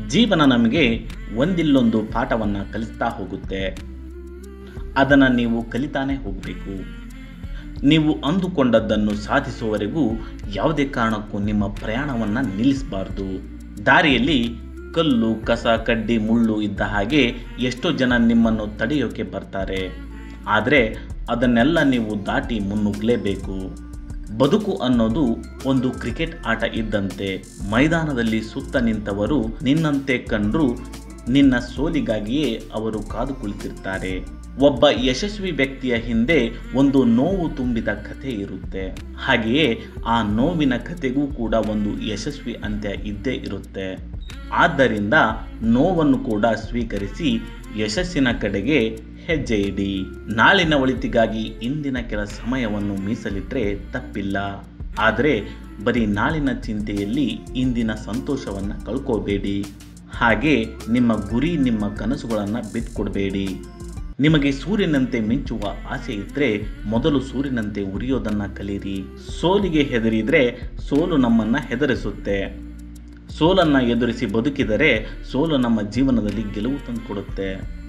ಜೀವನ ನಮಗೆ ಒಂದಿಲ್ಲೊಂದು ಪಾಠವನ್ನು ಕಲಿಸ್ತಾ ಹೋಗುತ್ತೆ. ಅದನ್ನು ನೀವು ಕಲಿತಾನೇ ಹೋಗಬೇಕು. ನೀವು ಅಂದುಕೊಂಡದ್ದನ್ನು ಸಾಧಿಸುವವರೆಗೂ ಯಾವುದೇ ಕಾರಣಕ್ಕೂ ನಿಮ್ಮ ಪ್ರಯಾಣವನ್ನು ನಿಲ್ಲಿಸಬಾರ್ದು. ದಾರಿಯಲ್ಲಿ ಕಲ್ಲು, ಕಸ, ಕಡ್ಡಿ, ಮುಳ್ಳು ಇದ್ದ ಹಾಗೆ ಎಷ್ಟೋ ಜನ ನಿಮ್ಮನ್ನು ತಡೆಯೋಕೆ ಬರ್ತಾರೆ. ಆದರೆ ಅದನ್ನೆಲ್ಲ ನೀವು ದಾಟಿ ಮುನ್ನುಗ್ಗಲೇಬೇಕು. ಬದುಕು ಅನ್ನೋದು ಒಂದು ಕ್ರಿಕೆಟ್ ಆಟ ಇದ್ದಂತೆ. ಮೈದಾನದಲ್ಲಿ ಸುತ್ತ ನಿಂತವರು ನಿನ್ನಂತೆ ಕಂಡ್ರೂ ನಿನ್ನ ಸೋಲಿಗಾಗಿಯೇ ಅವರು ಕಾದು ಕುಳಿತಿರ್ತಾರೆ. ಒಬ್ಬ ಯಶಸ್ವಿ ವ್ಯಕ್ತಿಯ ಹಿಂದೆ ಒಂದು ನೋವು ತುಂಬಿದ ಕಥೆ ಇರುತ್ತೆ. ಹಾಗೆಯೇ ಆ ನೋವಿನ ಕಥೆಗೂ ಕೂಡ ಒಂದು ಯಶಸ್ವಿ ಅಂತ್ಯ ಇದ್ದೇ ಇರುತ್ತೆ. ಆದ್ದರಿಂದ ನೋವನ್ನು ಕೂಡ ಸ್ವೀಕರಿಸಿ ಯಶಸ್ಸಿನ ಕಡೆಗೆ ಹೆಜ್ಜೆ ಇಡಿ. ನಾಳಿನ ಒಳಿತಿಗಾಗಿ ಇಂದಿನ ಕೆಲ ಸಮಯವನ್ನು ಮೀಸಲಿಟ್ಟರೆ ತಪ್ಪಿಲ್ಲ. ಆದರೆ ಬರೀ ನಾಳಿನ ಚಿಂತೆಯಲ್ಲಿ ಇಂದಿನ ಸಂತೋಷವನ್ನು ಕಳ್ಕೋಬೇಡಿ. ಹಾಗೆ ನಿಮ್ಮ ಗುರಿ, ನಿಮ್ಮ ಕನಸುಗಳನ್ನು ಬಿಟ್ಕೊಡ್ಬೇಡಿ. ನಿಮಗೆ ಸೂರ್ಯನಂತೆ ಮಿಂಚುವ ಆಸೆ ಇದ್ದರೆ ಮೊದಲು ಸೂರ್ಯನಂತೆ ಉರಿಯೋದನ್ನು ಕಲೀರಿ. ಸೋಲಿಗೆ ಹೆದರಿದರೆ ಸೋಲು ನಮ್ಮನ್ನು ಹೆದರಿಸುತ್ತೆ. ಸೋಲನ್ನು ಎದುರಿಸಿ ಬದುಕಿದರೆ ಸೋಲು ನಮ್ಮ ಜೀವನದಲ್ಲಿ ಗೆಲುವು ತಂದುಕೊಡುತ್ತೆ.